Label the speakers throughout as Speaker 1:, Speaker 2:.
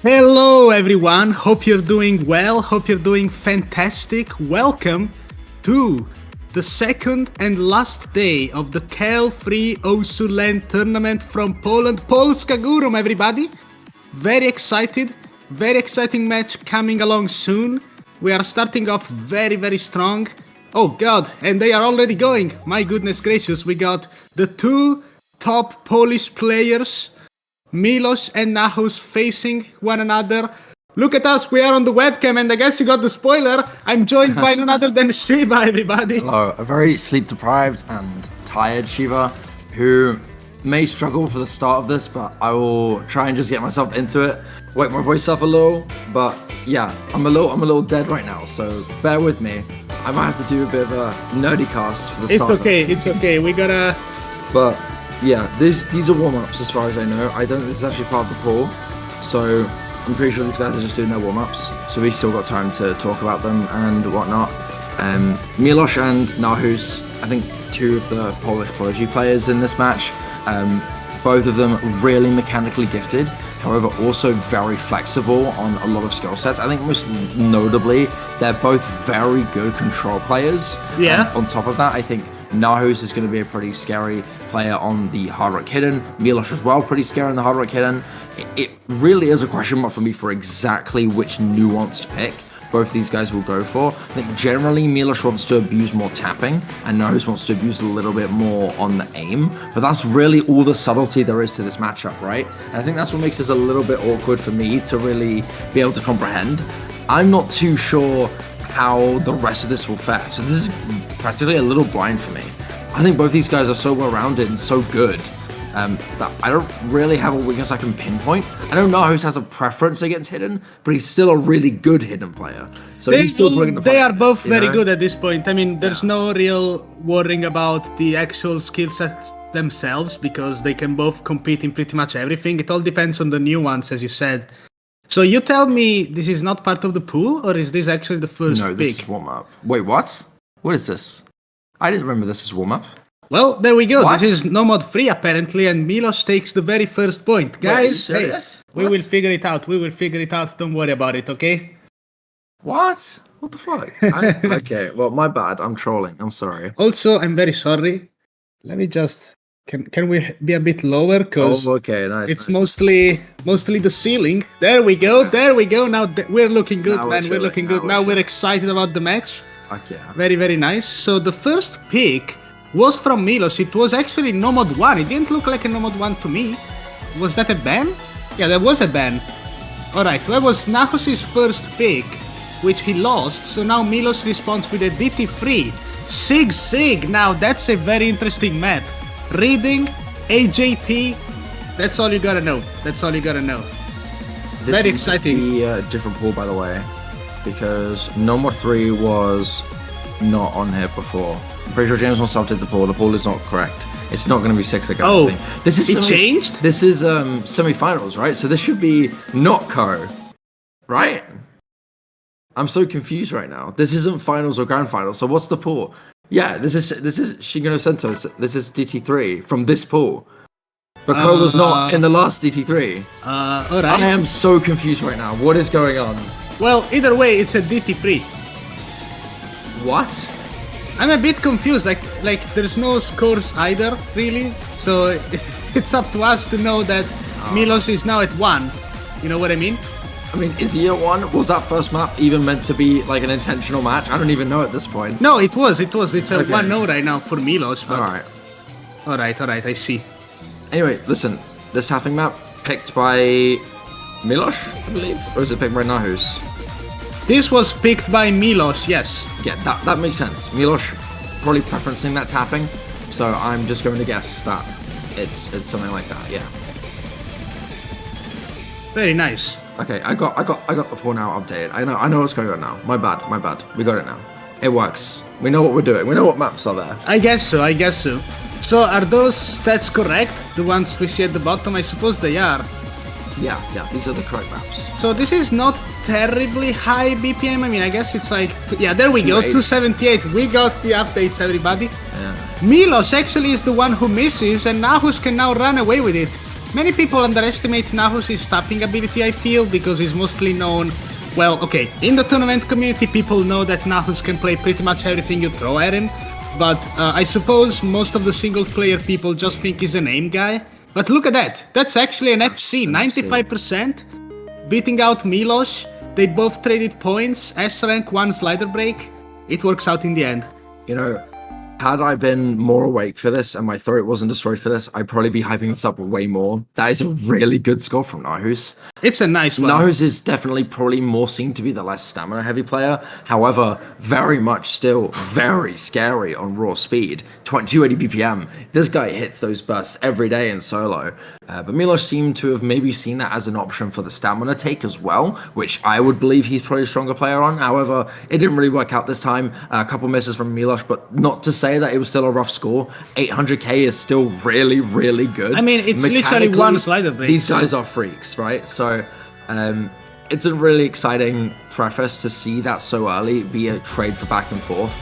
Speaker 1: Hello everyone, hope you're doing well, hope you're doing fantastic. Welcome to the second and last day of the KEL3 LAN tournament from Poland. Polska Górum, everybody. Very exciting match coming along soon. We are starting off very strong. Oh god, and they are already going. My goodness gracious, we got the two top Polish players, milosz and gnahus, facing one another. Look at us, we are on the webcam, and I guess you got the spoiler. I'm joined by none other than Shiva, everybody.
Speaker 2: Hello, a very sleep-deprived and tired Shiva, who may struggle for the start of this, but I will try and just get myself into it, wake my voice up a little. But yeah, I'm a little dead right now, so bear with me. I might have to do a bit of a nerdy cast for the start.
Speaker 1: It's okay, we gotta...
Speaker 2: But yeah, these are warm-ups as far as I know. I don't think this is actually part of the pool, so I'm pretty sure these guys are just doing their warm-ups, so we still got time to talk about them and whatnot. Milosz and gnahus, I think two of the Polish prodigy players in this match. Both of them really mechanically gifted, however also very flexible on a lot of skill sets. I think most notably, they're both very good control players.
Speaker 1: Yeah.
Speaker 2: On top of that, I think gnahus is going to be a pretty scary player on the hard rock hidden. Milosz as well, pretty scary on the hard rock hidden. It really is a question mark for me for exactly which nuanced pick both these guys will go for. I think generally Milosz wants to abuse more tapping, and gnahus wants to abuse a little bit more on the aim, but that's really all the subtlety there is to this matchup, right? And I think that's what makes this a little bit awkward for me to really be able to comprehend. I'm not too sure how the rest of this will fare, so this is practically a little blind for me. I think both these guys are so well-rounded and so good that I don't really have a weakness I can pinpoint. I know gnahus has a preference against hidden, but he's still a really good hidden player. So he's still putting the
Speaker 1: They are both very good at this point. I mean, there's no real worrying about the actual skill sets themselves because they can both compete in pretty much everything. It all depends on the nuance, as you said. So you tell me this is not part of the pool, or is this actually the first pick?
Speaker 2: No, this is warm-up. Wait, what? What is this? I didn't remember this as warm-up.
Speaker 1: Well, there we go.
Speaker 2: What?
Speaker 1: This is no mod 3 apparently, and Milosz takes the very first point. Guys,
Speaker 2: Wait,
Speaker 1: hey, we will figure it out. Don't worry about it, okay?
Speaker 2: What? What the fuck? Okay, well, my bad. I'm trolling. I'm sorry.
Speaker 1: Also, I'm very sorry. Let me just... Can we be a bit lower? Because
Speaker 2: okay, nice.
Speaker 1: it's mostly the ceiling. There we go. Now we're looking good,
Speaker 2: Now
Speaker 1: man. We're looking good. Now we're excited about the match.
Speaker 2: Okay.
Speaker 1: Very nice. So the first pick was from Milosz. It was actually no mod 1. It didn't look like a no mod 1 to me. Was that a ban? Yeah, there was a ban. Alright, so that was gnahus' first pick, which he lost. So now Milosz responds with a DT3. Sig. Now that's a very interesting map. Reading, AJT, that's all you gotta know.
Speaker 2: This
Speaker 1: Very exciting.
Speaker 2: Be a different pool, by the way, because no mod 3 was not on here before. I'm pretty sure James wants to update the pool. The pool is not correct. It's not going to be 6 again.
Speaker 1: Oh,
Speaker 2: this is
Speaker 1: changed?
Speaker 2: This is semifinals, right? So this should be not co, right? I'm so confused right now. This isn't finals or grand finals. So what's the pool? Yeah, this is Shigeru Sento's. This is DT3 from this pool. But co was not in the last DT3.
Speaker 1: Alright.
Speaker 2: I am so confused right now. What is going on?
Speaker 1: Well, either way, it's a DT3.
Speaker 2: What?
Speaker 1: I'm a bit confused, like there's no scores either, really. So it's up to us to know that Milosz is now at 1. You know what I mean?
Speaker 2: I mean, is he at 1? Was that first map even meant to be like an intentional match? I don't even know at this point.
Speaker 1: No, it was. It's a 1-0 right now for Milosz. But...
Speaker 2: Alright,
Speaker 1: I see.
Speaker 2: Anyway, listen, this tapping map picked by Milosz, I believe? Or is it picked by gnahus?
Speaker 1: This was picked by Milosz, yes.
Speaker 2: Yeah, that makes sense. Milosz probably preferencing that tapping, so I'm just going to guess that it's something like that. Yeah.
Speaker 1: Very nice.
Speaker 2: Okay, I got the pool now updated. I know what's going on now. My bad. We got it now. It works. We know what we're doing. We know what maps are there.
Speaker 1: I guess so. So are those stats correct? The ones we see at the bottom? I suppose they are.
Speaker 2: Yeah, these are the correct maps.
Speaker 1: So this is not terribly high BPM. I mean, I guess it's like, yeah, there we go, 278. We got the updates, everybody.
Speaker 2: Yeah.
Speaker 1: Milosz actually is the one who misses, and gnahus can now run away with it. Many people underestimate gnahus' tapping ability, I feel, because he's mostly known... Well, okay, in the tournament community, people know that gnahus can play pretty much everything you throw at him, but I suppose most of the single-player people just think he's an aim guy. But look at that, that's actually an FC, 95%, beating out milosz. They both traded points, S-rank, 1 slider break. It works out in the end.
Speaker 2: You know, had I been more awake for this and my throat wasn't destroyed for this, I'd probably be hyping this up way more. That is a really good score from gnahus.
Speaker 1: It's a nice one.
Speaker 2: gnahus is definitely probably more seen to be the less stamina heavy player. However, very much still very scary on raw speed. 280 BPM. This guy hits those bursts every day in solo. But milosz seemed to have maybe seen that as an option for the stamina take as well, which I would believe he's probably a stronger player on. However, it didn't really work out this time. A couple misses from milosz, but not to say that it was still a rough score. 800k is still really, really good.
Speaker 1: I mean, it's literally 1 slider break.
Speaker 2: These guys are freaks, right? So, it's a really exciting preface to see that so early be a trade for back and forth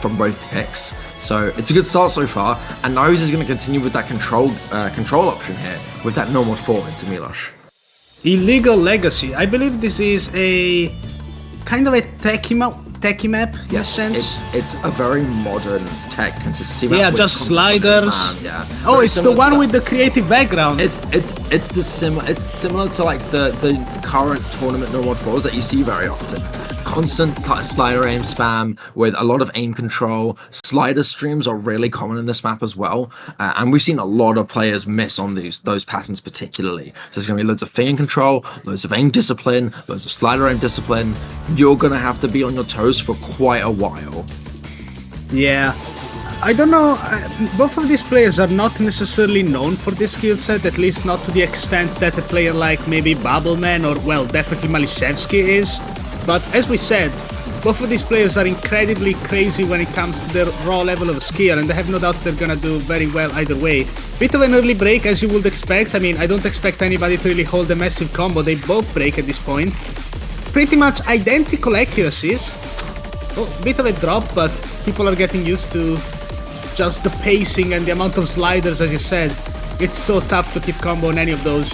Speaker 2: from both picks. So it's a good start so far, and gnahus is going to continue with that control option here with that normal 4 into milosz.
Speaker 1: Illegal Legacy. I believe this is a kind of a techie map in a sense.
Speaker 2: It's a very modern tech consistency map.
Speaker 1: Yeah,
Speaker 2: with
Speaker 1: just
Speaker 2: consistent
Speaker 1: sliders.
Speaker 2: stand, yeah.
Speaker 1: Oh,
Speaker 2: Very
Speaker 1: it's the
Speaker 2: similar to
Speaker 1: one
Speaker 2: that.
Speaker 1: with the creative background.
Speaker 2: It's similar to like the current tournament normal 4s that you see very often. Constant slider aim spam with a lot of aim control. Slider streams are really common in this map as well, and we've seen a lot of players miss on those patterns particularly. So there's going to be loads of finger control, loads of aim discipline, loads of slider aim discipline. You're going to have to be on your toes for quite a while.
Speaker 1: Yeah. I don't know, both of these players are not necessarily known for this skill set, at least not to the extent that a player like maybe Babbleman or, well, definitely Maliszewski is. But as we said, both of these players are incredibly crazy when it comes to their raw level of skill, and I have no doubt they're gonna do very well either way. Bit of an early break, as you would expect. I mean, I don't expect anybody to really hold a massive combo. They both break at this point. Pretty much identical accuracies. Oh, bit of a drop, but people are getting used to just the pacing and the amount of sliders, as you said. It's so tough to keep combo on any of those.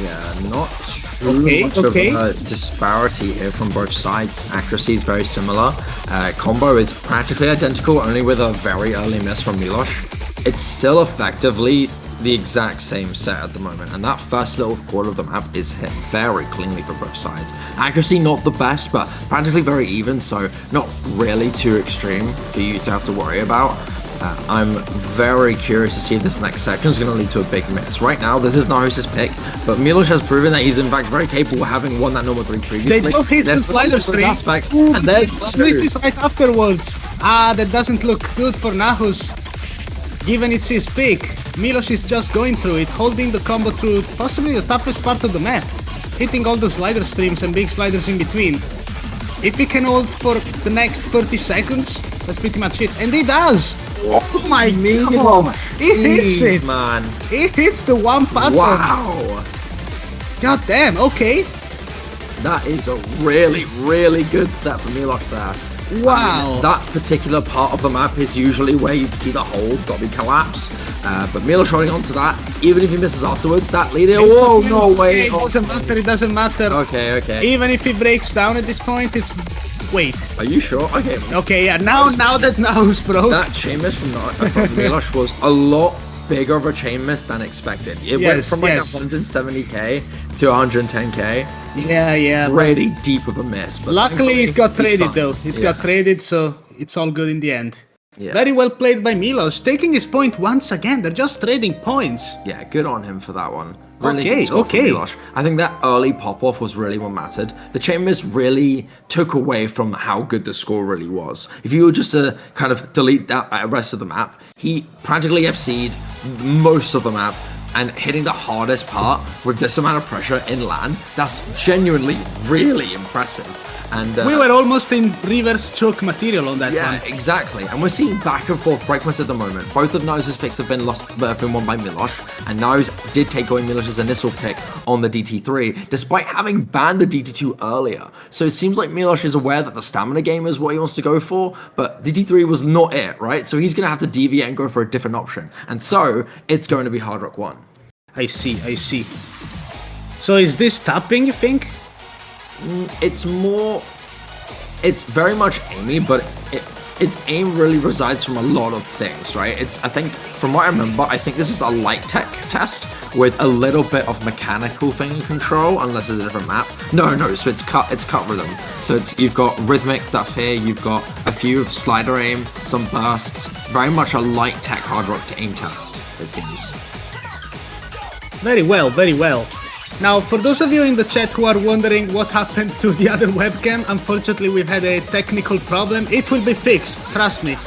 Speaker 2: Yeah, not too much of a disparity here from both sides. Accuracy is very similar. Combo is practically identical, only with a very early miss from milosz. It's still effectively the exact same set at the moment, and that first little quarter of the map is hit very cleanly for both sides. Accuracy not the best, but practically very even, so not really too extreme for you to have to worry about. I'm very curious to see if this next section is going to lead to a big miss. Right now, this is gnahus' pick, but milosz has proven that he's in fact very capable of having won that normal 3 previously.
Speaker 1: They both hit the slider stream.
Speaker 2: Aspects, and then
Speaker 1: Smithy's right afterwards. That doesn't look good for gnahus. Given it's his pick, milosz is just going through it, holding the combo through possibly the toughest part of the map, hitting all the slider streams and big sliders in between. If he can hold for the next 30 seconds, that's pretty much it. And he does! Oh my god! He hits it!
Speaker 2: Man.
Speaker 1: He hits the one pattern!
Speaker 2: Wow!
Speaker 1: God damn, okay.
Speaker 2: That is a really, really good set for milosz there.
Speaker 1: Wow.
Speaker 2: I mean, that particular part of the map is usually where you'd see the whole Dobby collapse. But milosz holding on to that, even if he misses afterwards, that lead. Whoa, no way.
Speaker 1: It doesn't matter, it doesn't matter.
Speaker 2: Okay.
Speaker 1: Even if he breaks down at this point, it's... Wait.
Speaker 2: Are you sure? Okay.
Speaker 1: Okay, yeah, now that gnahus broke.
Speaker 2: That chain miss from milosz was a lot bigger of a chain miss than expected. It went from like 170k to 110k.
Speaker 1: Yeah.
Speaker 2: Really deep of a miss. But
Speaker 1: luckily it got traded though. It got traded, so it's all good in the end.
Speaker 2: Yeah.
Speaker 1: Very well played by milosz, taking his point once again. They're just trading points.
Speaker 2: Yeah, good on him for that one. Really
Speaker 1: Okay.
Speaker 2: milosz. I think that early pop-off was really what mattered. The chain miss really took away from how good the score really was. If you were just to kind of delete that rest of the map, he practically FC'd most of the map, and hitting the hardest part with this amount of pressure in LAN, that's genuinely really impressive. And
Speaker 1: we were almost in reverse choke material on that one.
Speaker 2: Yeah, exactly. And we're seeing back and forth breakpoints at the moment. Both of gnahus' picks have been won by milosz, and gnahus did take away milosz's initial pick on the DT3, despite having banned the DT2 earlier. So it seems like milosz is aware that the stamina game is what he wants to go for, but DT3 was not it, right? So he's going to have to deviate and go for a different option. And so it's going to be Hard Rock 1.
Speaker 1: I see, I see. So is this tapping, you think?
Speaker 2: It's more... It's very much aimy, but its aim really resides from a lot of things, right? I think, from what I remember, I think this is a light tech test with a little bit of mechanical thing control, unless it's a different map. No, so it's cut rhythm. So you've got rhythmic stuff here, you've got a few slider aim, some bursts, very much a light tech hard rock to aim test, it seems.
Speaker 1: Very well, very well. Now, for those of you in the chat who are wondering what happened to the other webcam, unfortunately we've had a technical problem. It will be fixed, trust me.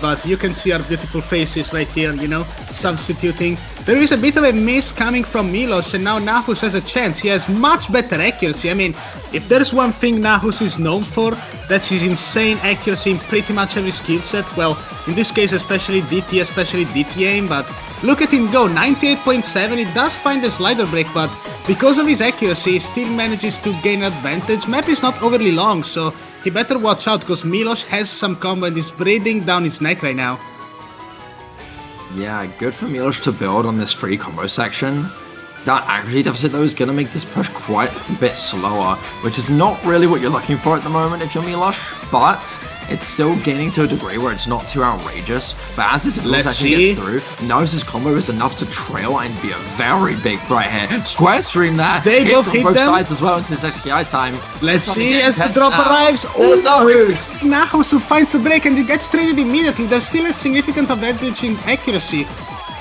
Speaker 1: But you can see our beautiful faces right here, you know, substituting. There is a bit of a miss coming from milosz, and now gnahus has a chance. He has much better accuracy. I mean, if there's one thing gnahus is known for, that's his insane accuracy in pretty much every skill set. Well, in this case especially DT, especially DT aim, but look at him go, 98.7, he does find the slider break, but because of his accuracy, he still manages to gain advantage. Map is not overly long, so he better watch out, because milosz has some combo and is breathing down his neck right now.
Speaker 2: Yeah, good for milosz to build on this free combo section. That accuracy deficit though is going to make this push quite a bit slower, which is not really what you're looking for at the moment if you're milosz, but it's still gaining to a degree where it's not too outrageous. But as the difficult section gets through, gnahus' combo is enough to trail and be a very big threat here. Square stream there,
Speaker 1: they both hit
Speaker 2: both
Speaker 1: them.
Speaker 2: Sides as well into this XPI time.
Speaker 1: Let's see as the drop arrives. Oh, it's gnahus who finds the break and he gets traded immediately. There's still a significant advantage in accuracy.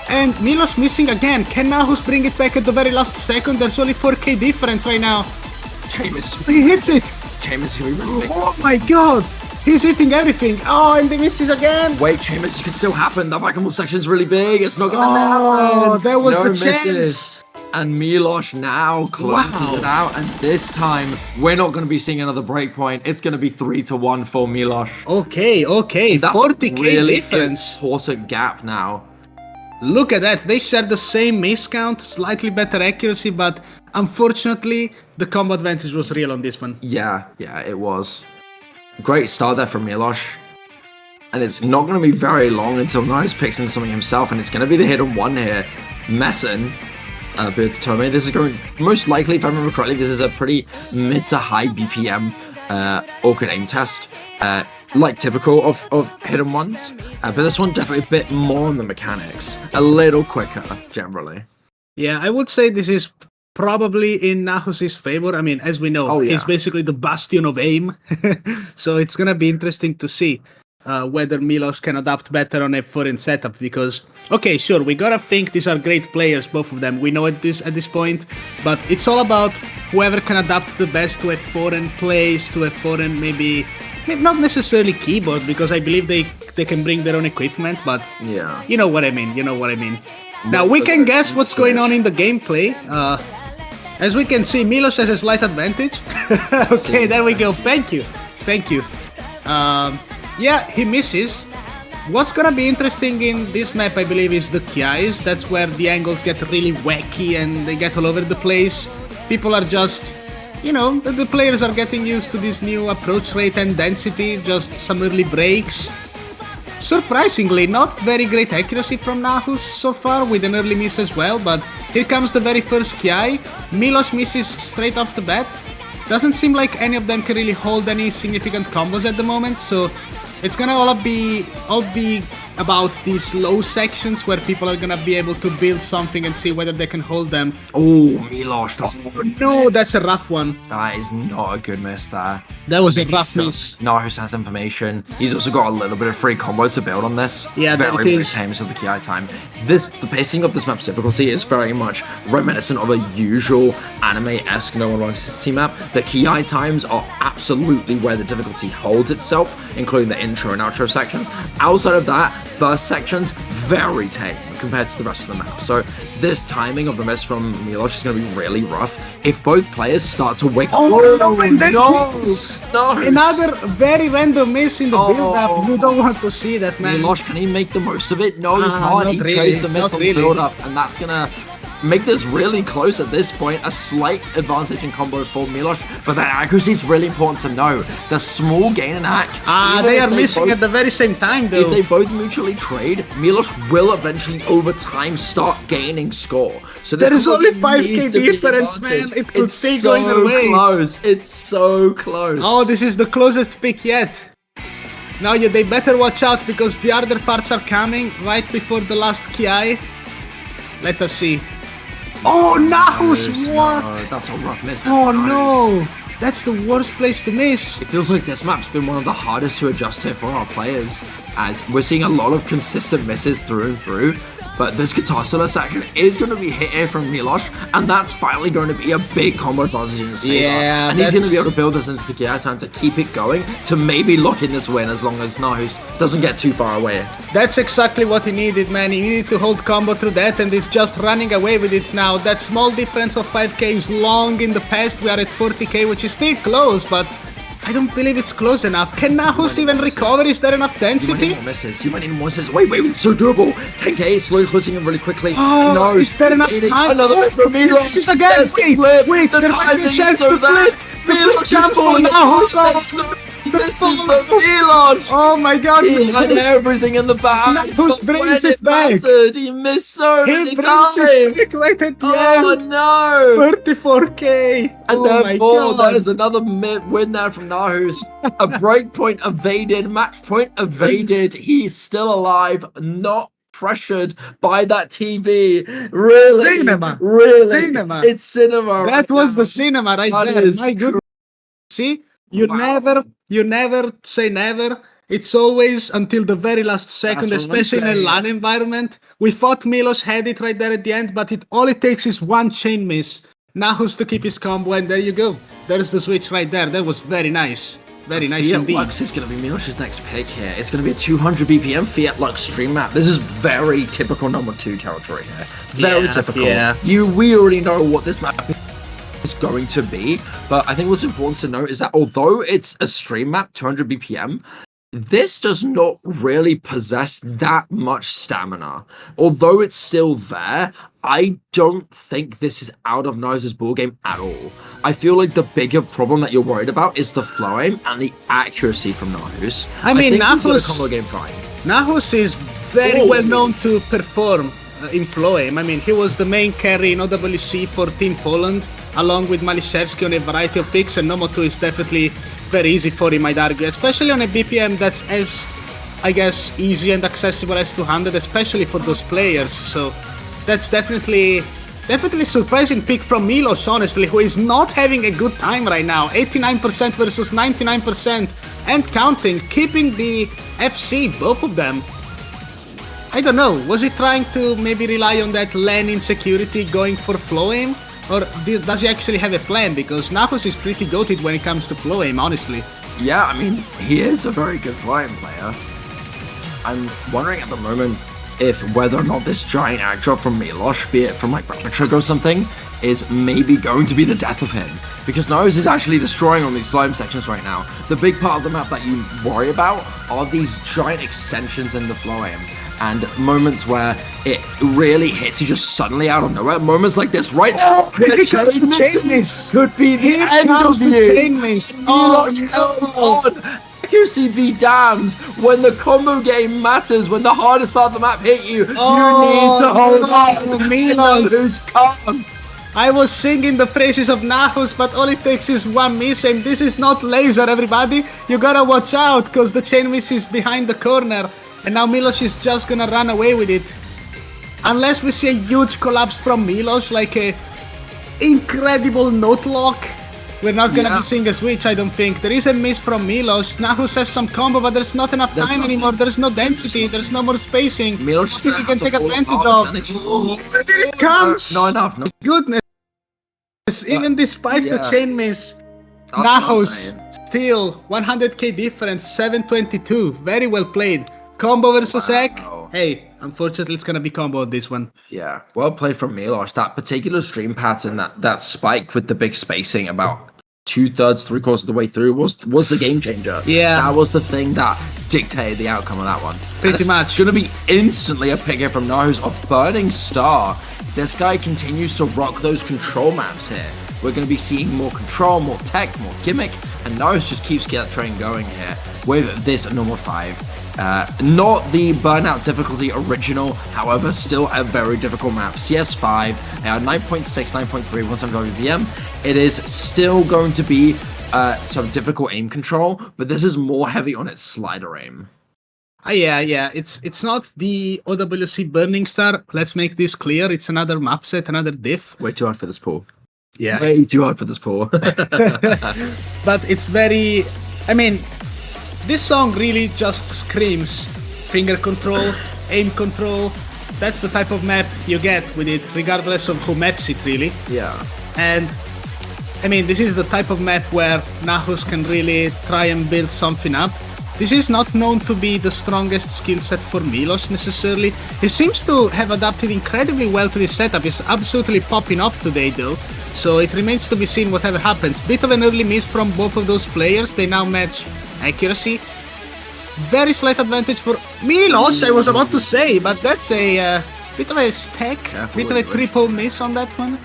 Speaker 1: And milosz missing again. Can gnahus bring it back at the very last second? There's only 4k difference right now.
Speaker 2: Jameis.
Speaker 1: He hits it.
Speaker 2: Jameis is going to be really big.
Speaker 1: Oh my god. He's hitting everything. Oh, and he misses again.
Speaker 2: Wait, Jameis, it could still happen. The back and forth section is really big. It's not going to
Speaker 1: happen. Oh, there was
Speaker 2: no
Speaker 1: the chance.
Speaker 2: And milosz now closes it out. And this time, we're not going to be seeing another breakpoint. It's going to be 3-1 for milosz.
Speaker 1: Okay.
Speaker 2: That's
Speaker 1: 40k
Speaker 2: a really
Speaker 1: difference.
Speaker 2: Important gap now.
Speaker 1: Look at that, they share the same miss count, slightly better accuracy, but unfortunately, the combo advantage was real on this one.
Speaker 2: Yeah, it was. Great start there from milosz. And it's not going to be very long until gnahus picks in something himself, and it's going to be the hidden one here. Messin, Birtotome. This is going, most likely, if I remember correctly, this is a pretty mid to high BPM awkward aim test. Like typical of hidden ones, but this one definitely a bit more on the mechanics, a little quicker generally.
Speaker 1: Yeah, I would say this is probably in gnahus' favor. I mean, as we know, he's basically the bastion of aim, so it's gonna be interesting to see whether milosz can adapt better on a foreign setup, because, okay, sure, we gotta think these are great players, both of them, we know at this point, but it's all about whoever can adapt the best to a foreign place, to a foreign maybe not necessarily keyboard, because I believe they can bring their own equipment, but
Speaker 2: yeah,
Speaker 1: you know what I mean. Now we can guess what's going on in the gameplay. As we can see, milosz has a slight advantage. Okay, there we go. Thank you. Yeah, he misses. What's gonna be interesting in this map, I believe, is the KELs. That's where the angles get really wacky and they get all over the place. People are just, you know, the players are getting used to this new approach rate and density, just some early breaks. Surprisingly, not very great accuracy from gnahus so far, with an early miss as well, but here comes the very first KEL. milosz misses straight off the bat. Doesn't seem like any of them can really hold any significant combos at the moment, so it's gonna all be about these low sections where people are gonna be able to build something and see whether they can hold them.
Speaker 2: Oh, milosz doesn't.
Speaker 1: No, that's a rough one.
Speaker 2: That is not a good miss there.
Speaker 1: That was a rough miss.
Speaker 2: gnahus has information. He's also got a little bit of free combo to build on this.
Speaker 1: Yeah,
Speaker 2: very tame of the KEL time. The pacing of this map's difficulty is very much reminiscent of a usual anime-esque No One Runs City map. The KEL times are absolutely where the difficulty holds itself, including the intro and outro sections. Outside of that, first sections very tame compared to the rest of the map. So this timing of the miss from milosz is going to be really rough if both players start to wake up.
Speaker 1: Oh no! Another very random miss in the build-up. You don't want to see that, man.
Speaker 2: milosz, can he make the most of it? No, he can't. He chased the miss on the build-up, and that's gonna make this really close at this point. A slight advantage in combo for milosz, but that accuracy is really important to know. The small gain in hack.
Speaker 1: They are missing at the very same time, though.
Speaker 2: If they both mutually trade, milosz will eventually, over time, start gaining score. So
Speaker 1: there is only 5k difference, man. It could still go either way.
Speaker 2: Close. It's so close.
Speaker 1: Oh, this is the closest pick yet. Now, yeah, they better watch out because the other parts are coming right before the last ki. Let us see. Oh, gnahus, what?
Speaker 2: No, that's a rough miss.
Speaker 1: Oh, no. That's the worst place to miss.
Speaker 2: It feels like this map's been one of the hardest to adjust to for our players, as we're seeing a lot of consistent misses through and through. But this guitar solo section is going to be hit here from milosz, and that's finally going to be a big combo advantage in his favor.
Speaker 1: Yeah,
Speaker 2: and he's going to be able to build this into the KI time to keep it going, to maybe lock in this win as long as gnahus doesn't get too far away.
Speaker 1: That's exactly what he needed, man. He needed to hold combo through that, and he's just running away with it now. That small difference of 5k is long in the past. We are at 40k, which is still close, but I don't believe it's close enough. Can gnahus even recover? Is there enough density?
Speaker 2: You might need more misses. You might need more misses. Wait, it's so doable. 10k, slowly closing him really quickly.
Speaker 1: Oh,
Speaker 2: no,
Speaker 1: is there enough time?
Speaker 2: Another miss from milosz.
Speaker 1: This is again. Wait, there might be a chance to flip. The flip chance for gnahus.
Speaker 2: This is the milosz.
Speaker 1: Oh my god.
Speaker 2: He had everything in the bag.
Speaker 1: gnahus brings it back.
Speaker 2: He missed so many
Speaker 1: times. It right at the end.
Speaker 2: No.
Speaker 1: 34k.
Speaker 2: And therefore, there's another win there from gnahus. A breakpoint evaded, match point evaded. He's still alive, not pressured by that TV. Really?
Speaker 1: Cinema.
Speaker 2: Really?
Speaker 1: Cinema.
Speaker 2: It's cinema.
Speaker 1: That was the cinema right there. My goodness. See? You never say never. It's always until the very last second, especially in a LAN environment. We thought milosz had it right there at the end, but all it takes is one chain miss. gnahus to keep his combo, and there you go. There's the switch right there. That was very nice. Very nice indeed.
Speaker 2: Fiat Lux is going to be milosz's next pick here. It's going to be a 200 BPM Fiat Lux stream map. This is very typical number 2 territory here. Very typical.
Speaker 1: Yeah.
Speaker 2: We already know what this map is going to be, but I think what's important to note is that although it's a stream map, 200 BPM, this does not really possess that much stamina. Although it's still there, I don't think this is out of gnahus' ball game at all. I feel like the bigger problem that you're worried about is the flow aim and the accuracy from gnahus.
Speaker 1: I mean,
Speaker 2: gnahus combo game fine.
Speaker 1: gnahus is very well known to perform in flow aim. I mean, he was the main carry in OWC for Team Poland, along with Maliszewski on a variety of picks, and Nomo 2 is definitely very easy for him, I'd argue, especially on a BPM that's as, I guess, easy and accessible as 200, especially for those players. So that's definitely surprising pick from milosz, honestly, who is not having a good time right now. 89% versus 99% and counting, keeping the FC, both of them. I don't know, was he trying to maybe rely on that LAN insecurity going for flow aim? Or does he actually have a plan? Because gnahus is pretty goated when it comes to flow aim, honestly.
Speaker 2: Yeah, I mean, he is a very good flow aim player. I'm wondering at the moment if whether or not this giant act drop from milosz, be it from like Trick or something, is maybe going to be the death of him. Because gnahus is actually destroying on these flow aim sections right now. The big part of the map that you worry about are these giant extensions in the flow aim. And moments where it really hits you just suddenly out of nowhere. Moments like this, right?
Speaker 1: Here comes the chain miss.
Speaker 2: Could be the end of
Speaker 1: the chain miss.
Speaker 2: Oh, no. Accuracy be damned. When the combo game matters, when the hardest part of the map hit you, you need to hold on.
Speaker 1: milosz
Speaker 2: can't.
Speaker 1: I was singing the praises of gnahus, but all it takes is one miss, and this is not laser, everybody. You gotta watch out, because the chain miss is behind the corner. And now milosz is just gonna run away with it. Unless we see a huge collapse from milosz, like a incredible note lock, we're not gonna be seeing a switch, I don't think. There is a miss from milosz. gnahus has some combo, but there's not enough time anymore. There's no density, there's no more spacing.
Speaker 2: milosz
Speaker 1: I think he can take advantage of. Here it comes!
Speaker 2: Not enough, no.
Speaker 1: Goodness. Even despite the chain miss, gnahus still 100k difference, 722. Very well played. Combo versus Ek. Hey, unfortunately, it's gonna be combo on this one.
Speaker 2: Yeah, well played from milosz. That particular stream pattern, that spike with the big spacing about 2/3, 3/4 of the way through was the game changer.
Speaker 1: Yeah,
Speaker 2: that was the thing that dictated the outcome of that one.
Speaker 1: Pretty much.
Speaker 2: Gonna be instantly a pick here from gnahus of Burning Star. this guy continues to rock those control maps here. We're going to be seeing more control, more tech, more gimmick, and gnahus just keeps that train going here with this normal 5. Not the burnout difficulty original, however, still a very difficult map. CS5, 9.6, 9.3, 175 BPM. It is still going to be some difficult aim control, but this is more heavy on its slider aim.
Speaker 1: Yeah. It's not the OWC Burning Star. Let's make this clear. It's another map set, another diff.
Speaker 2: Way too hard for this pool.
Speaker 1: Yeah.
Speaker 2: Way too hard for this pool.
Speaker 1: But it's very... I mean, this song really just screams finger control, aim control. That's the type of map you get with it, regardless of who maps it, really.
Speaker 2: Yeah.
Speaker 1: And, I mean, this is the type of map where gnahus can really try and build something up. This is not known to be the strongest skill set for milosz necessarily. He seems to have adapted incredibly well to this setup. He's absolutely popping off today though, so it remains to be seen whatever happens. Bit of an early miss from both of those players. They now match accuracy. Very slight advantage for milosz, I was about to say, but that's a bit of a stack, bit of a triple miss on that one.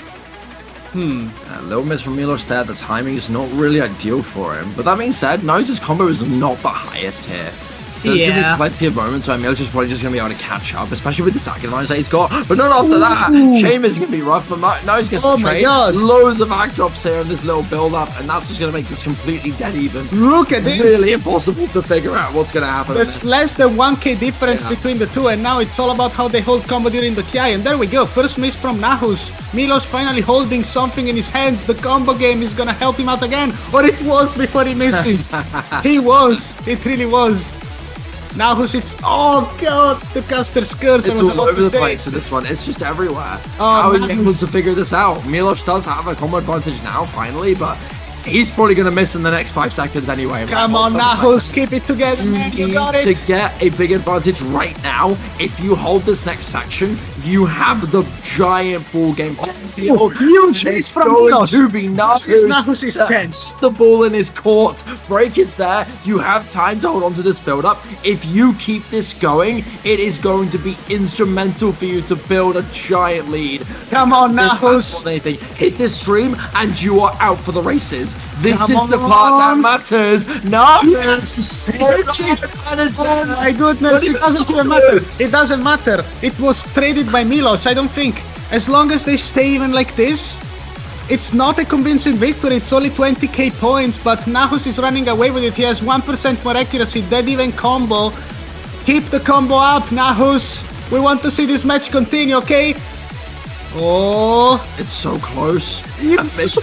Speaker 2: A little miss from milosz there. The timing is not really ideal for him. But that being said, gnahus' combo is not the highest here. So there's going to be plenty of moments where milosz is probably just going to be able to catch up, especially with the sack advantage that he's got. But not after that. Shame is going to be rough, but gnahus gets the trade. Loads of back drops here in this little build-up, and that's just going to make this completely dead even.
Speaker 1: Look at this!
Speaker 2: Really impossible to figure out what's going to happen.
Speaker 1: That's less than 1k difference between the two, and now it's all about how they hold combo during the TI. And there we go, first miss from gnahus. milosz finally holding something in his hands. The combo game is going to help him out again. Or it was before he misses. He was. It really was. gnahus, it's... Oh god, the caster's curse.
Speaker 2: It's all over the place for this one. It's just everywhere. How are you able to figure this out? milosz does have a combo advantage now, finally, but he's probably going to miss in the next 5 seconds anyway.
Speaker 1: Come on, gnahus, keep it together, man. You got it.
Speaker 2: To get a big advantage right now, if you hold this next section, you have the giant ball game.
Speaker 1: Huge miss from milosz.
Speaker 2: To be
Speaker 1: gnahus is tense.
Speaker 2: The ball in his court. Break is there. You have time to hold on to this build-up. If you keep this going, it is going to be instrumental for you to build a giant lead.
Speaker 1: Come on, gnahus.
Speaker 2: Hit this stream, and you are out for the races. This is the part that matters. No.
Speaker 1: Oh my goodness, it doesn't even matter. It doesn't matter. It was traded by milosz, I don't think. As long as they stay even like this, it's not a convincing victory. It's only 20k points, but gnahus is running away with it. He has 1% more accuracy, dead even combo. Keep the combo up, gnahus. We want to see this match continue, okay? Oh,
Speaker 2: it's so close. A miss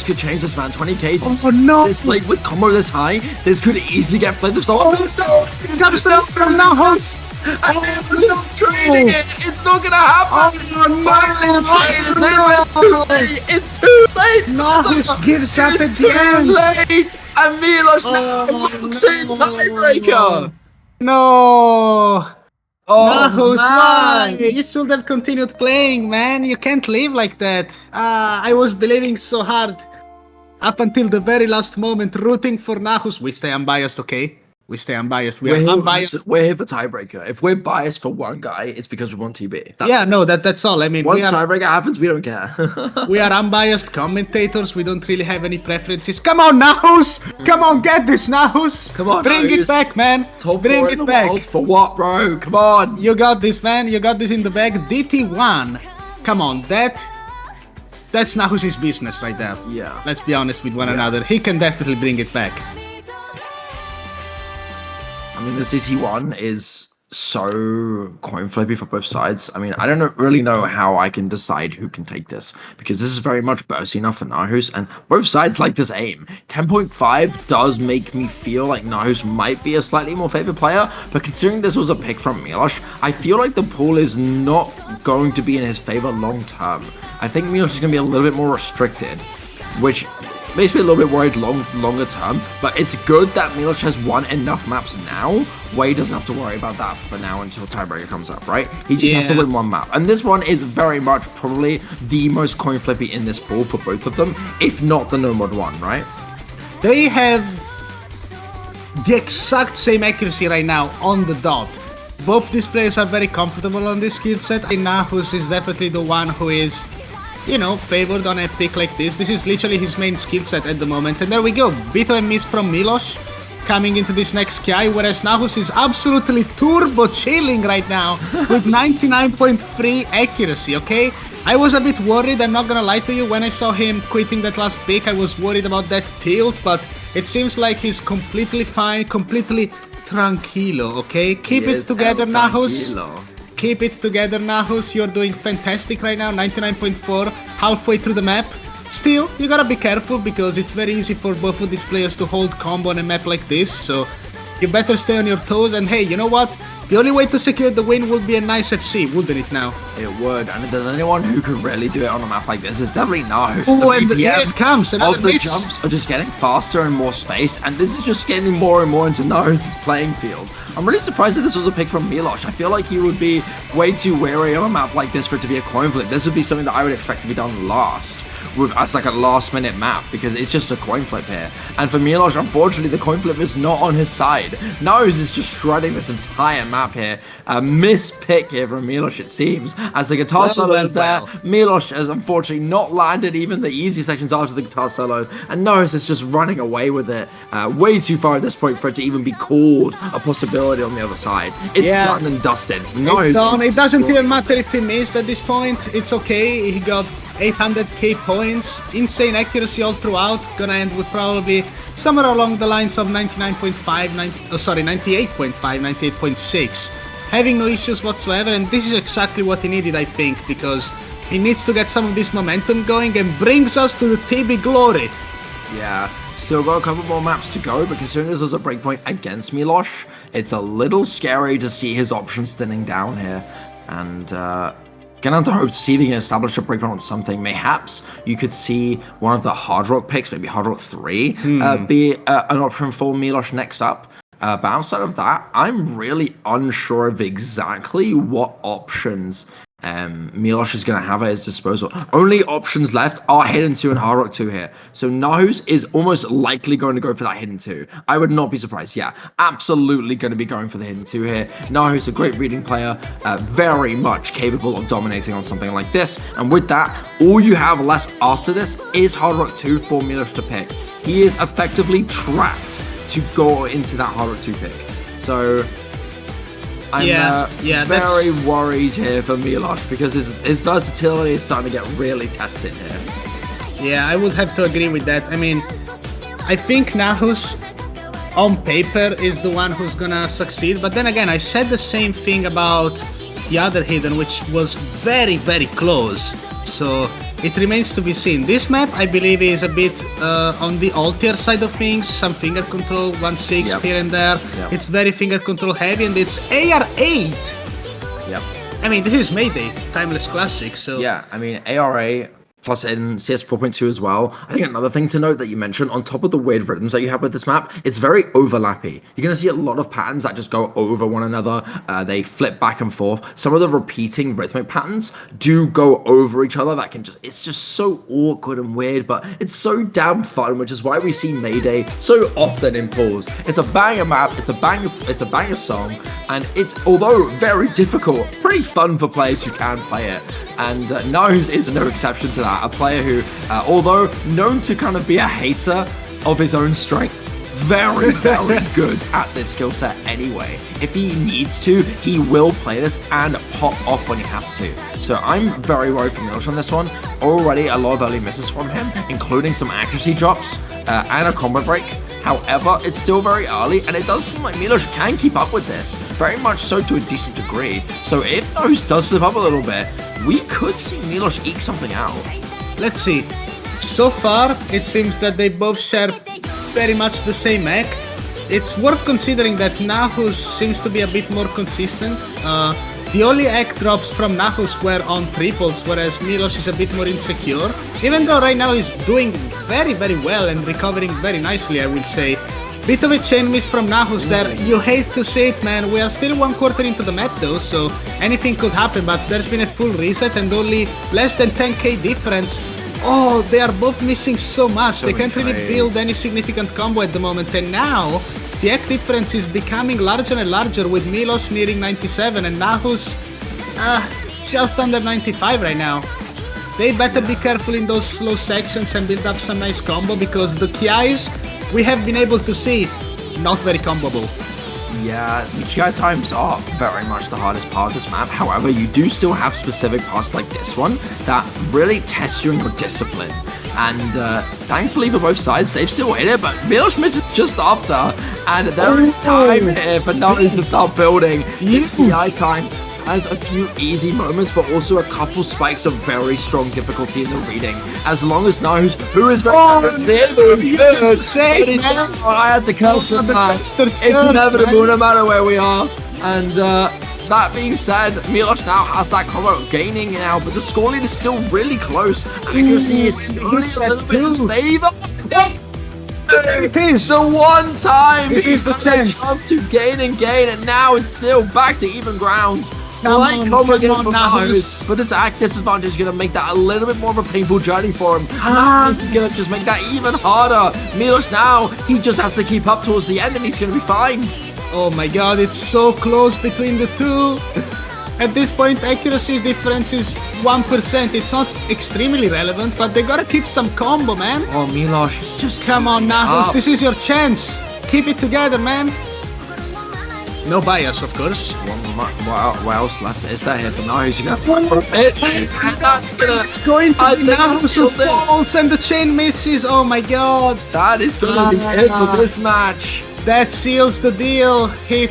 Speaker 2: could change this, man. 20k.
Speaker 1: Oh no!
Speaker 2: This late with combo this high, this could easily get flipped. It's
Speaker 1: upstairs from gnahus.
Speaker 2: It's not gonna happen. It's too late.
Speaker 1: gnahus gives up at the end.
Speaker 2: It's too late. And milosz looks in tiebreaker.
Speaker 1: No. gnahus,
Speaker 2: man.
Speaker 1: why? You should have continued playing, man. You can't live like that. I was believing so hard up until the very last moment, rooting for gnahus. We stay unbiased, okay? We stay unbiased. We're unbiased.
Speaker 2: We're here for tiebreaker. If we're biased for one guy, it's because we want TB.
Speaker 1: That's all. I mean,
Speaker 2: once tiebreaker happens, we don't care.
Speaker 1: We are unbiased commentators. We don't really have any preferences. Come on, gnahus! Come on, get this, gnahus!
Speaker 2: Come on,
Speaker 1: bring it back, man. Bring it back.
Speaker 2: For what, bro? Come on.
Speaker 1: You got this, man. You got this in the bag. DT1. Come on, that's gnahus' business right there.
Speaker 2: Yeah.
Speaker 1: Let's be honest with one another. He can definitely bring it back.
Speaker 2: I mean, the CT1 is so coin flippy for both sides. I mean, I don't really know how I can decide who can take this, because this is very much bursty enough for gnahus, and both sides like this aim. 10.5 does make me feel like gnahus might be a slightly more favored player, but considering this was a pick from milosz, I feel like the pool is not going to be in his favor long term. I think milosz is going to be a little bit more restricted, which makes me a little bit worried longer term, but it's good that milosz has won enough maps now where he doesn't have to worry about that for now until tiebreaker comes up, right? He just has to win one map. And this one is very much probably the most coin flippy in this pool for both of them, if not the Nomad one, right?
Speaker 1: They have the exact same accuracy right now on the dot. both these players are very comfortable on this skill set. gnahus is definitely the one who is, you know, favored on a pick like this. This is literally his main skill set at the moment. And there we go, bit of a miss from milosz coming into this next Sky, whereas gnahus is absolutely turbo chilling right now with 99.3 accuracy, okay? I was a bit worried, I'm not gonna lie to you, when I saw him quitting that last pick, I was worried about that tilt, but it seems like he's completely fine, completely tranquilo, okay? Keep it together, gnahus. Keep it together, gnahus. You're doing fantastic right now, 99.4, halfway through the map. Still, you gotta be careful because it's very easy for both of these players to hold combo on a map like this, so you better stay on your toes. And hey, you know what? The only way to secure the win would be a nice FC, wouldn't it now?
Speaker 2: It would, and if there's anyone who could really do it on a map like this, it's definitely gnahus.
Speaker 1: Oh, and here it comes, another
Speaker 2: of the
Speaker 1: miss.
Speaker 2: jumps are just getting faster and more spaced, and this is just getting more and more into gnahus' playing field. I'm really surprised that this was a pick from milosz. I feel like he would be way too wary of a map like this for it to be a coin flip. This would be something that I would expect to be done last, as like a last minute map, because it's just a coin flip here. And for milosz, unfortunately, the coin flip is not on his side. gnahus is just shredding this entire map here. A miss pick here from milosz, it seems, as the guitar solo is there. milosz has unfortunately not landed even the easy sections after the guitar solo, and gnahus is just running away with it way too far at this point for it to even be called a possibility on the other side. It's done and dusted.
Speaker 1: It doesn't even matter if he missed at this point. It's okay. He got 800k points, insane accuracy all throughout. Gonna end with probably somewhere along the lines of 98.5, 98.6. Having no issues whatsoever, and this is exactly what he needed, I think, because he needs to get some of this momentum going and brings us to the TB glory.
Speaker 2: Yeah. Still got a couple more maps to go, but considering there's a breakpoint against milosz, it's a little scary to see his options thinning down here. And gonna have to hope to see if he can establish a breakpoint on something. Mayhaps you could see one of the hard rock picks, maybe hard rock 3, be an option for milosz next up. But outside of that, I'm really unsure of exactly what options milosz is going to have at his disposal. Only options left are hidden 2 and hard rock 2 here. So gnahus is almost likely going to go for that hidden 2. I would not be surprised. Yeah, absolutely going to be going for the hidden 2 here. gnahus, a great reading player, very much capable of dominating on something like this. And with that, all you have left after this is hard rock 2 for milosz to pick. He is effectively trapped to go into that hard rock 2 pick. So I'm very worried here for milosz because his versatility is starting to get really tested here.
Speaker 1: Yeah, I would have to agree with that. I mean, I think gnahus on paper is the one who's gonna succeed, but then again, I said the same thing about the other hidden, which was very, very close. So it remains to be seen. This map, I believe, is a bit on the altier side of things. Some finger control, 1/6 here and there. It's very finger control heavy, and it's AR8.
Speaker 2: Yep.
Speaker 1: I mean, this is Mayday, timeless classic. So
Speaker 2: yeah, I mean, ARA plus in CS 4.2 as well. I think another thing to note that you mentioned, on top of the weird rhythms that you have with this map, it's very overlappy. You're going to see a lot of patterns that just go over one another. They flip back and forth. Some of the repeating rhythmic patterns do go over each other. That can just, it's just so awkward and weird, but it's so damn fun, which is why we see Mayday so often in pools. It's a banger map, it's a banger song, and it's, although very difficult, pretty fun for players who can play it. And gnahus is no exception to that. A player who, although known to kind of be a hater of his own strength, very, very good at this skill set anyway. If he needs to, he will play this and pop off when he has to. So I'm very worried for milosz on this one. Already a lot of early misses from him, including some accuracy drops and a combo break. However, it's still very early, and it does seem like milosz can keep up with this, very much so to a decent degree. So if gnahus does slip up a little bit, we could see milosz eke something out.
Speaker 1: Let's see. So far, it seems that they both share very much the same mech. It's worth considering that gnahus seems to be a bit more consistent. The only egg drops from gnahus were on triples, whereas milosz is a bit more insecure. Even though right now he's doing very, very well and recovering very nicely, I would say. Bit of a chain miss from gnahus there. You hate to see it, man. We are still 1/4 into the map though, so anything could happen, but there's been a full reset and only less than 10k difference. Oh, they are both missing so much. They can't really build any significant combo at the moment, and now the egg difference is becoming larger and larger with milosz nearing 97 and gnahus just under 95 right now. They better be careful in those slow sections and build up some nice combo, because the KIs we have been able to see not very comboable.
Speaker 2: Yeah, the QI times are very much the hardest part of this map. However, you do still have specific parts like this one that really test you in your discipline. And thankfully for both sides, they've still hit it, but milosz misses just after. And there is time here for gnahus to start building. This QI time has a few easy moments, but also a couple spikes of very strong difficulty in the reading. As long as gnahus, who is very good, I had to curse him, man. It's inevitable no matter where we are. And that being said, milosz now has that combo gaining now, but the score lead is still really close. Accuracy is slowly a little bit in his favor.
Speaker 1: It is
Speaker 2: the one time
Speaker 1: this is the
Speaker 2: chance to gain, and now it's still back to even grounds. Slight combo again from gnahus, but this act disadvantage is going to make that a little bit more of a painful journey for him. And that is going to just make that even harder. milosz now, he just has to keep up towards the end and he's going to be fine.
Speaker 1: Oh my god, it's so close between the two. At this point, accuracy difference is 1%. It's not extremely relevant, but they gotta keep some combo, man.
Speaker 2: Oh, milosz, it's just...
Speaker 1: Come on, gnahus, this is your chance. Keep it together, man. No bias, of course.
Speaker 2: What else left is there here for gnahus? You have to run for a bit. And that's gonna...
Speaker 1: It's going to be gnahus who falls and the chain misses. Oh my god.
Speaker 2: That is gonna be it for this match.
Speaker 1: That seals the deal. If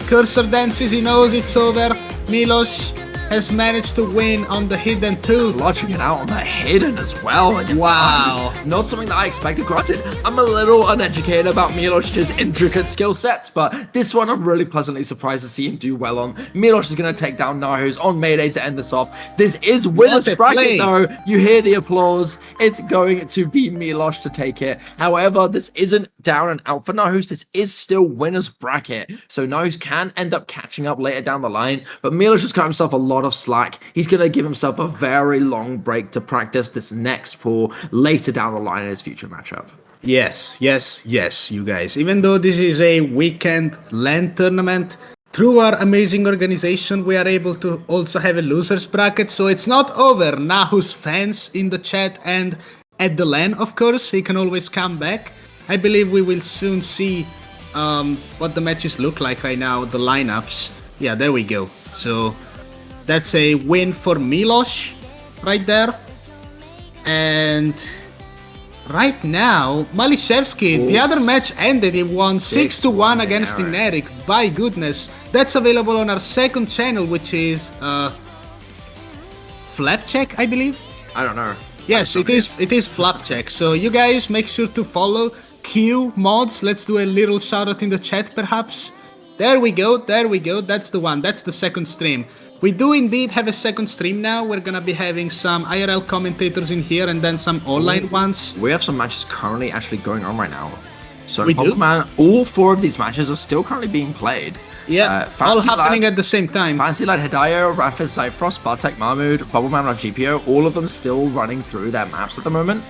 Speaker 1: Cursor dances, he knows it's over. milosz has managed to win on the hidden too.
Speaker 2: Clutching it out on the hidden as well.
Speaker 1: Wow.
Speaker 2: Not something that I expected. Granted, I'm a little uneducated about milosz's intricate skill sets, but this one I'm really pleasantly surprised to see him do well on. milosz is going to take down gnahus on Mayday to end this off. This is winner's bracket though. You hear the applause. It's going to be milosz to take it. However, this isn't down and out for gnahus. This is still winner's bracket. So gnahus can end up catching up later down the line, but milosz has cut himself a lot of slack. He's going to give himself a very long break to practice this next pool later down the line in his future matchup.
Speaker 1: Yes, you guys. Even though this is a weekend LAN tournament, through our amazing organization, we are able to also have a loser's bracket. So it's not over. gnahus fans in the chat and at the LAN, of course, he can always come back. I believe we will soon see what the matches look like right now, the lineups. Yeah, there we go. So that's a win for milosz right there. And right now, Malishevsky, the other match ended. He won 6-1 against Ineric. By goodness. That's available on our second channel, which is Flapcheck, I believe.
Speaker 2: I don't know.
Speaker 1: Yes, it is Flapcheck. So you guys make sure to follow Q mods. Let's do a little shout out in the chat perhaps. There we go, that's the one, that's the second stream. We do indeed have a second stream now. We're gonna be having some IRL commentators in here and then some online ones.
Speaker 2: We have some matches currently actually going on right now. So
Speaker 1: we do?
Speaker 2: Man, all 4 of these matches are still currently being played.
Speaker 1: Yeah, all happening at the same time.
Speaker 2: Fancy Lad Hidayo, Rafis, Zyfrost, Bartek Mahmood, Bubbleman, GPO, all of them still running through their maps at the moment.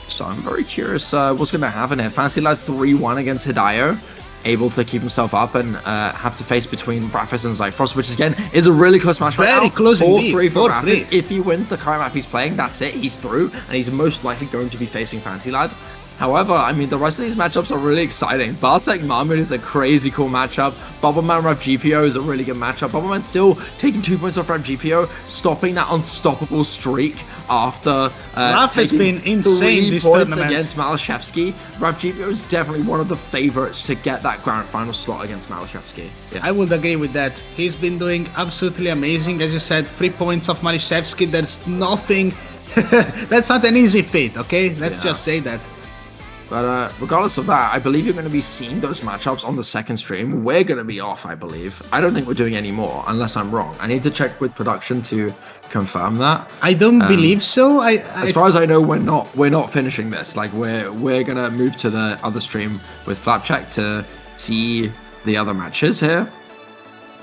Speaker 2: So I'm very curious what's going to happen here. Fancy Lad 3-1 against Hidayo, able to keep himself up and have to face between Rafis and Zyfrost, which again is a really close match right now.
Speaker 1: Very close indeed.
Speaker 2: 4-3 for Rafis. If he wins the current map he's playing, that's it. He's through, and he's most likely going to be facing Fancy Lad. However, I mean, the rest of these matchups are really exciting. Bartek Mahmood is a crazy cool matchup. Bubbleman Rev GPO is a really good matchup. Bubbleman still taking 2 points off Rev GPO, stopping that unstoppable streak after
Speaker 1: Raf has been insane this tournament
Speaker 2: against Malashevsky. Rev GPO is definitely one of the favorites to get that grand final slot against Malashevsky.
Speaker 1: Yeah. I would agree with that. He's been doing absolutely amazing. As you said, 3 points off Malashevsky. There's nothing. That's not an easy feat, okay? Let's just say that.
Speaker 2: But regardless of that, I believe you're going to be seeing those matchups on the second stream. We're going to be off, I believe. I don't think we're doing any more, unless I'm wrong. I need to check with production to confirm that.
Speaker 1: I don't believe so.
Speaker 2: As far as I know, we're not finishing this. Like we're going to move to the other stream with Flapcheck to see the other matches here.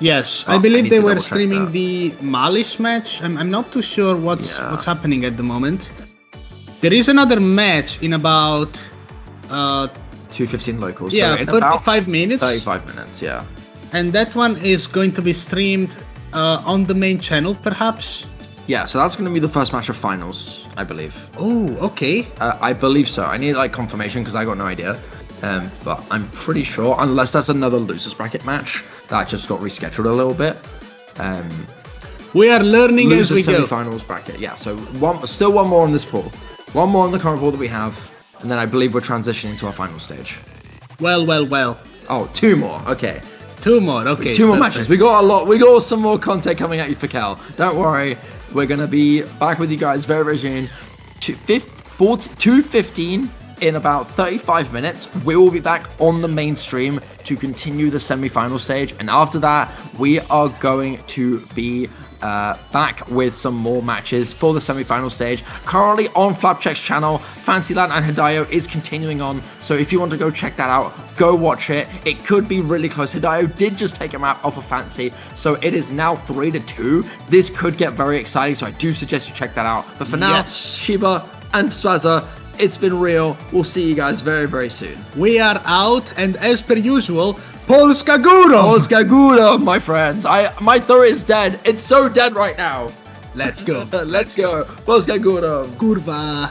Speaker 1: Yes, I believe they were streaming the milosz match. I'm not too sure what's happening at the moment. There is another match in about
Speaker 2: 2:15 locals.
Speaker 1: Yeah,
Speaker 2: so in
Speaker 1: 35 minutes.
Speaker 2: 35 minutes, yeah.
Speaker 1: And that one is going to be streamed on the main channel, perhaps?
Speaker 2: Yeah, so that's going to be the first match of finals, I believe.
Speaker 1: Oh, okay.
Speaker 2: I believe so. I need like confirmation because I got no idea. But I'm pretty sure, unless there's another losers bracket match that just got rescheduled a little bit.
Speaker 1: We are learning as we go.
Speaker 2: Semifinals bracket, yeah. So still one more in this pool, one more in the current pool that we have, and then I believe we're transitioning to our final stage.
Speaker 1: Well.
Speaker 2: Oh, two more. Okay.
Speaker 1: Two more. Okay.
Speaker 2: Two more matches. We got a lot. We got some more content coming at you for Kel. Don't worry. We're gonna be back with you guys very, very soon. 2:15 in about 35 minutes. We will be back on the main stream to continue the semi-final stage, and after that, we are going to be back with some more matches for the semi-final stage. Currently on Flapcheck's channel, Fantasyland and Hidayo is continuing on, so if you want to go check that out, go watch it. It could be really close. Hidayo did just take a map off of Fancy, so it is now 3-2. This could get very exciting, so I do suggest you check that out. But for now, Shiba and Swazza, it's been real. We'll see you guys very, very soon.
Speaker 1: We are out, and as per usual, Polska Góra!
Speaker 2: Polska Góra, my friends. My throat is dead. It's so dead right now.
Speaker 1: Let's go.
Speaker 2: Let's go. Polska Góra.
Speaker 1: Kurwa.